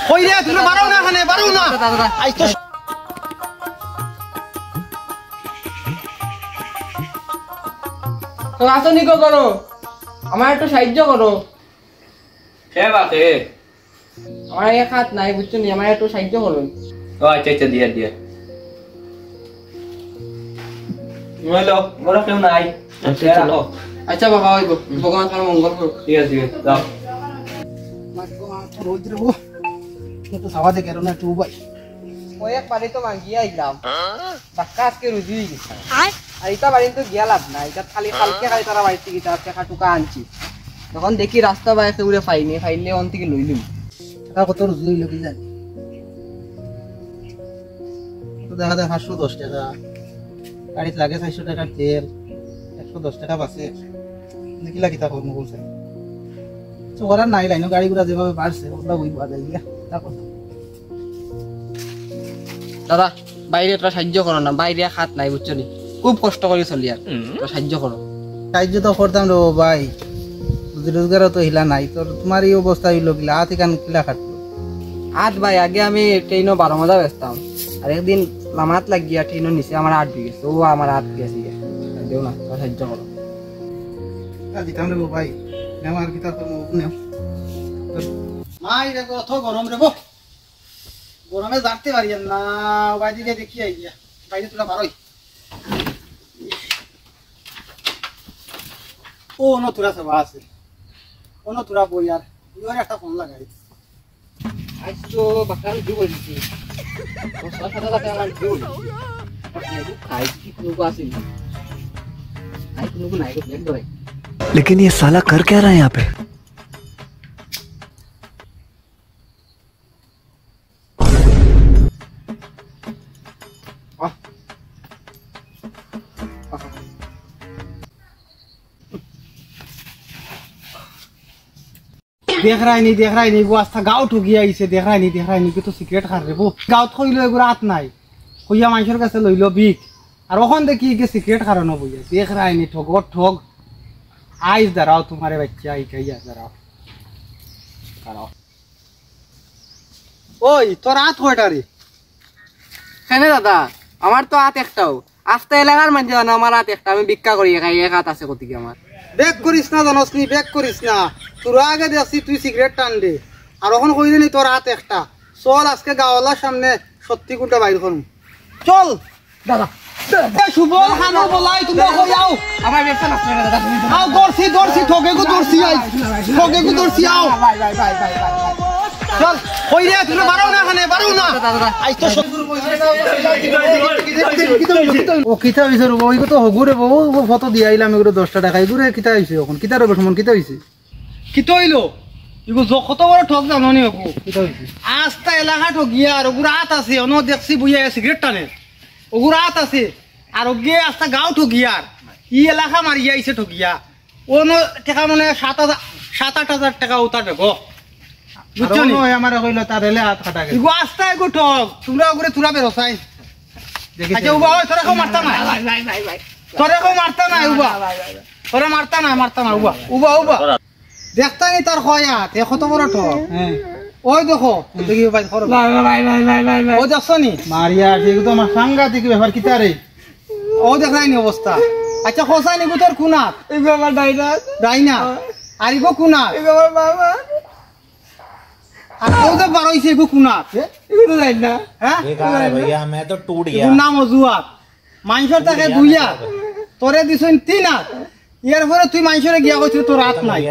কই রে তুমি মারো না খানে মারো না আই তো তো আসো নিকো করো আমার একটু সাহায্য করো কে বাকে আমার এক হাত নাই বুঝছো নি আমার একটু সাহায্য করুন ও আচ্ছা আচ্ছা দিয়া দিয়া হ্যালো মোরা কেউ নাই রাখো আচ্ছা বাবা হইব ভগবান তোমার মঙ্গল করুক ঠিক আছে যাও রোজ রে ও তো সাওয়া দে কেন না টু ভাই ওই এক বাড়ি তো ভাঙিয়ে আইলাম বাক্কা আজকে রুজি হয়ে গেছে আর এটা বাড়ি তো গিয়া লাভ না এটা খালি কালকে খালি তারা বাড়িতে গিয়ে তার টাকা টুকা আনছি তখন দেখি রাস্তা বাইরে উড়ে ফাইলে অন থেকে লইলুম টাকা কত রোজ লইলো কি জানি তো দেখা যায় 510 টাকা গাড়ি লাগে 400 টাকা তেল 110 টাকা বাসে দেখি লাগি তা করবো বলছে তো ওরা নাই লাইনো গাড়িগুলো যেভাবে বাড়ছে ওগুলো ওই বাজে গিয়া তা কথা দাদা বাইরে তোরা সাহায্য করো না বাইরে হাত নাই বুঝছো নি খুব কষ্ট করে চলি আর তোরা সাহায্য করো সাহায্য তো করতাম রে ভাই রোজগারও তো হিলা নাই তোর তোমার এই অবস্থা হইলো কিলা হাত এখান কিলা খাটলো হাত ভাই আগে আমি ট্রেনও 12 মজা বেচতাম আর একদিন লামাত লাগিয়া ট্রেনও নিচে আমার হাত গেছে ও আমার হাত গেছে দেও না তোরা সাহায্য করো দিতাম রে ভাই আমার কিতা করবো নেও মাই রে কত গরম রে গো গরমে জানতে পারি না বাইরে দেখি আই গিয়া বাইরে তোরা বারোই ও নতুরা সভা আছে ও নতুরা বই আর ইওর একটা ফোন লাগাই আজ তো বাকার দিব দিছি তো সাথে সাথে আমার দিব খাই কি কোনো আছে না খাই কোনো নাই তো ব্লেড ধরে लेकिन ये साला कर क्या रहा है यहाँ पे देख रहा है नहीं वो आस्था गाँव ठुक गया इसे देख रहा है नहीं कि तो सिगरेट खा रहे वो गाँव खोलो एगो रात নাই কইয়া মানুষের কাছে লইলো বিক আর ওখান দেখি কি সিগারেট খারানো বইয়া দেখ रहा है नहीं ठग आइज डराओ तुम्हारे बच्चे आई कहिया डराओ ওই তোর হাত কয়টা রে কেন দাদা আমার তো হাত একটাও আস্তে এলাকার মানুষ জানো আমার হাত একটা আমি ভিক্ষা করি খাই এক হাত আছে কত কি আমার বেক করিস না জানোস নি বেক করিস না তোর আগে দেখছি তুই সিগারেট টান দে আর ওখান কইলি নি তোর হাত একটা চল আজকে গাওয়ালার সামনে সত্যি কোনটা বাইর করুম চল দাদা সুবল খানো বলাই তুমি কই আও আমার ব্যবসা নষ্ট হয়ে দাদা তুমি আও দর্শি ঠকে গো দর্শি আও ভাই চল কই রে তুমি মারো না খানে মারো না আই তো ও কিতা হইছে রে ওই তো হগুরে বাবু ফটো দি আইলাম এগুলো 10 টাকা এগুরে কিতা হইছে এখন কিতা রে বসমন কিতা হইছে কিতা হইলো ইগো কত বড় ঠক জানো নি বাবু কিতা হইছে আস্তা এলাকা ঠগিয়া আর ওগুরা হাত আছে অন দেখছি বুইয়া সিগারেট টানে ওগুরা হাত আছে আর ওগে আস্তা গাঁও ঠগিয়ার ই এলাকা মারিয়া আইছে ঠগিয়া ওনো টাকা মানে 7,000 টাকা উতার গো বুঝছো নি আমারে কইলো তার রেলে হাত কাটা গেছে ইগো আস্তা এগো ঠক তোমরা ওগুরে তুরা বেরসাই আচ্ছা উবা ওই তোরা কো মারতা না ভাই তোরা কো মারতা না উবা তোরা মারতা না উবা দেখতা নি তার খয়া তে কত বড় ঠক হ্যাঁ ওই দেখো দেখি ভাই করো ভাই ও দেখছ নি মারিয়া এগো তো আমার সাংঘাতিক ব্যাপার কিতা রে ও দেখাই নি অবস্থা আচ্ছা খোসাই নি তোর কুনাত এগো আমার ডাইনা আর ইগো কুনাত এগো আমার বাবা আর ও তো বারইছে এগো কুনাত এগো তো ডাইনা হ্যাঁ भैया मैं तो टूट गया এর নাম অজুয়াত মাইনসর তাকে গুইয়া তোরে দিছইন 3 হাত ইয়ার পরে তুই মাইনসরে গিয়া কইছিস তোর হাত নাই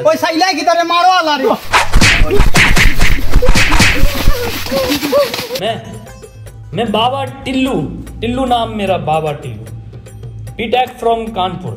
ওই সাইলাই কি তারে মারো আলা রে मैं बाबा टिल्लू नाम मेरा बाबा टिल्लू पीटैक फ्रॉम कानपुर।